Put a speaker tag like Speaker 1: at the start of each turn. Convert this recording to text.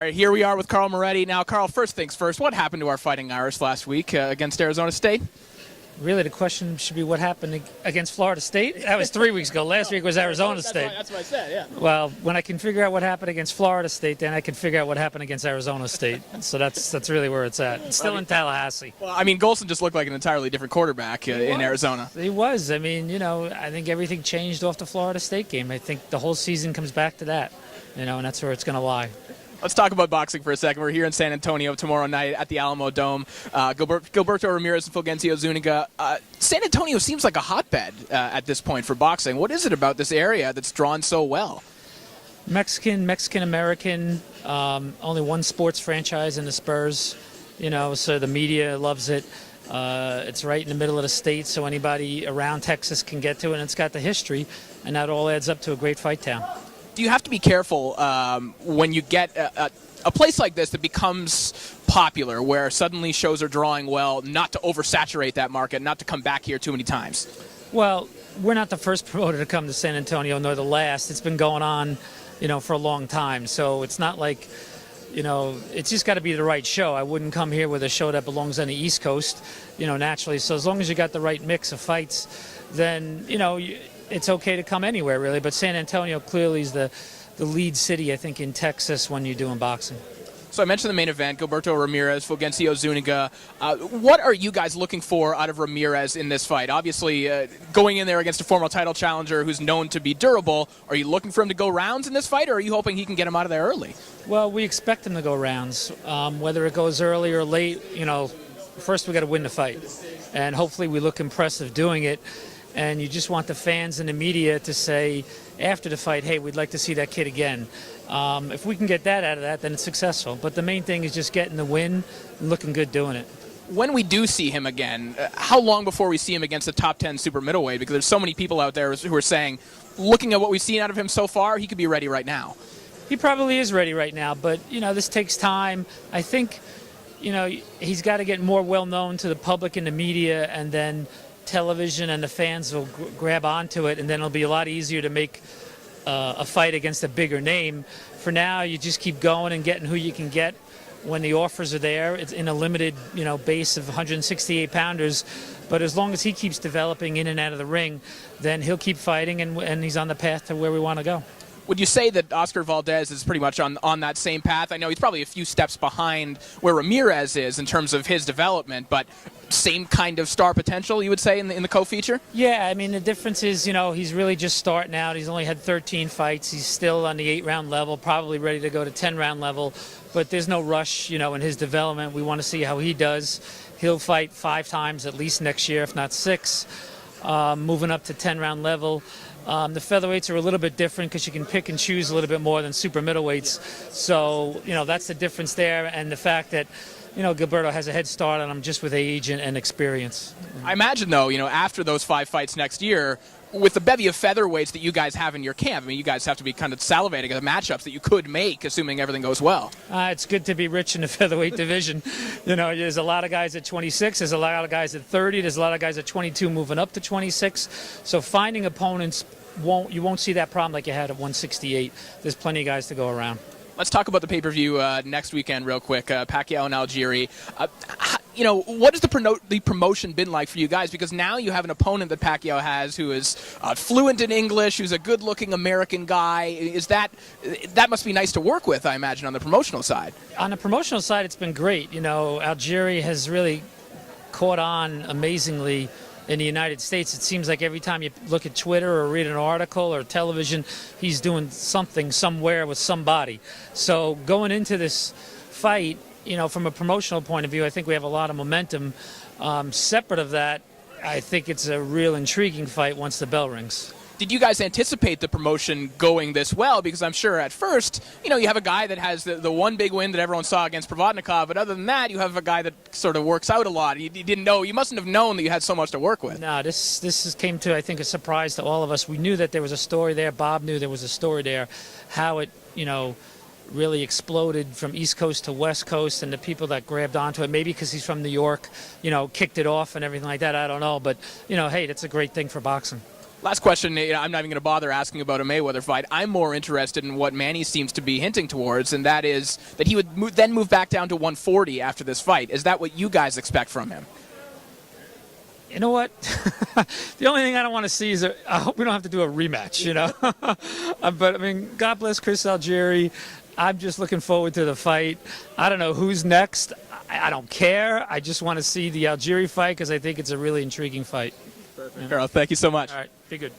Speaker 1: All right, here we are with Carl Moretti. Now, Carl, first things first, what happened to our Fighting Irish last week against Arizona State?
Speaker 2: Really, the question should be what happened against Florida State? That was 3 weeks ago. Last week was Arizona State.
Speaker 1: That's what I said, yeah.
Speaker 2: Well, when I can figure out what happened against Florida State, then I can figure out what happened against Arizona State. So that's really where it's at. It's still in Tallahassee.
Speaker 1: Well, I mean, Golson just looked like an entirely different quarterback in Arizona.
Speaker 2: He was. I mean, I think everything changed off the Florida State game. I think the whole season comes back to that, and that's where it's going to lie.
Speaker 1: Let's talk about boxing for a second. We're here in San Antonio tomorrow night at the Alamo Dome. Gilberto Ramirez and Fulgencio Zuniga. San Antonio seems like a hotbed at this point for boxing. What is it about this area that's drawn so well?
Speaker 2: Mexican-American, only one sports franchise in the Spurs, so the media loves it. It's right in the middle of the state, so anybody around Texas can get to it, and it's got the history, and that all adds up to a great fight town.
Speaker 1: Do you have to be careful when you get a place like this that becomes popular, where suddenly shows are drawing well, not to oversaturate that market, not to come back here too many times?
Speaker 2: Well, we're not the first promoter to come to San Antonio, nor the last. It's been going on, for a long time. So it's not like, it's just got to be the right show. I wouldn't come here with a show that belongs on the East Coast, naturally. So as long as you got the right mix of fights, then, it's okay to come anywhere, really. But San Antonio clearly is the lead city, I think, in Texas when you're doing boxing.
Speaker 1: So I mentioned the main event, Gilberto Ramirez, Fulgencio Zuniga. What are you guys looking for out of Ramirez in this fight? Obviously, going in there against a former title challenger who's known to be durable, are you looking for him to go rounds in this fight, or are you hoping he can get him out of there early?
Speaker 2: Well, we expect him to go rounds. Whether it goes early or late, first we got to win the fight. And hopefully we look impressive doing it. And you just want the fans and the media to say after the fight, hey, we'd like to see that kid again. If we can get that out of that, then it's successful. But the main thing is just getting the win and looking good doing it.
Speaker 1: When we do see him again, how long before we see him against a top 10 super middleweight? Because there's so many people out there who are saying, looking at what we've seen out of him so far, he could be ready right now.
Speaker 2: He probably is ready right now, but, this takes time. I think, he's got to get more well-known to the public and the media, and then television and the fans will grab onto it, and then it'll be a lot easier to make a fight against a bigger name. For now, you just keep going and getting who you can get when the offers are there. It's in a limited, base of 168 pounders. But as long as he keeps developing in and out of the ring, then he'll keep fighting, and he's on the path to where we want to go.
Speaker 1: Would you say that Oscar Valdez is pretty much on that same path? I know he's probably a few steps behind where Ramirez is in terms of his development, but same kind of star potential, you would say, in the co-feature?
Speaker 2: Yeah, I mean, the difference is, he's really just starting out. He's only had 13 fights. He's still on the 8-round level, probably ready to go to 10-round level, but there's no rush, in his development. We want to see how he does. He'll fight 5 times at least next year, if not 6, moving up to 10-round level. The featherweights are a little bit different because you can pick and choose a little bit more than super middleweights. So, that's the difference there, and the fact that, Gilberto has a head start on him just with age and experience.
Speaker 1: I imagine, though, after those 5 fights next year, with the bevy of featherweights that you guys have in your camp, I mean, you guys have to be kind of salivating at the matchups that you could make, assuming everything goes well.
Speaker 2: It's good to be rich in the featherweight division. There's a lot of guys at 26, there's a lot of guys at 30, there's a lot of guys at 22 moving up to 26. So finding opponents, you won't see that problem like you had at 168. There's plenty of guys to go around.
Speaker 1: Let's talk about the pay-per-view next weekend real quick, Pacquiao and Algieri. What has the promotion been like for you guys? Because now you have an opponent that Pacquiao has who is fluent in English, who's a good-looking American guy. That must be nice to work with, I imagine, on the promotional side.
Speaker 2: On the promotional side, it's been great. Algieri has really caught on amazingly in the United States. It seems like every time you look at Twitter or read an article or television, he's doing something somewhere with somebody. So going into this fight, from a promotional point of view, I think we have a lot of momentum. Separate of that, I think it's a real intriguing fight once the bell rings.
Speaker 1: Did you guys anticipate the promotion going this well? Because I'm sure at first, you have a guy that has the one big win that everyone saw against Provodnikov, but other than that, you have a guy that sort of works out a lot. You didn't know, you mustn't have known that you had so much to work with.
Speaker 2: No, this came to, I think, a surprise to all of us. We knew that there was a story there. Bob knew there was a story there. How it, really exploded from East Coast to West Coast, and the people that grabbed onto it, maybe because he's from New York, kicked it off and everything like that. I don't know, but hey, that's a great thing for boxing.
Speaker 1: Last question. I'm not even going to bother asking about a Mayweather fight. I'm more interested in what Manny seems to be hinting towards, and that is that he would then move back down to 140 after this fight. Is that what you guys expect from him?
Speaker 2: You know what? The only thing I don't want to see is I hope we don't have to do a rematch, But, I mean, God bless Chris Algieri. I'm just looking forward to the fight. I don't know who's next. I don't care. I just want to see the Algieri fight because I think it's a really intriguing fight.
Speaker 1: Perfect. Carl, thank you so much.
Speaker 2: All right, be good.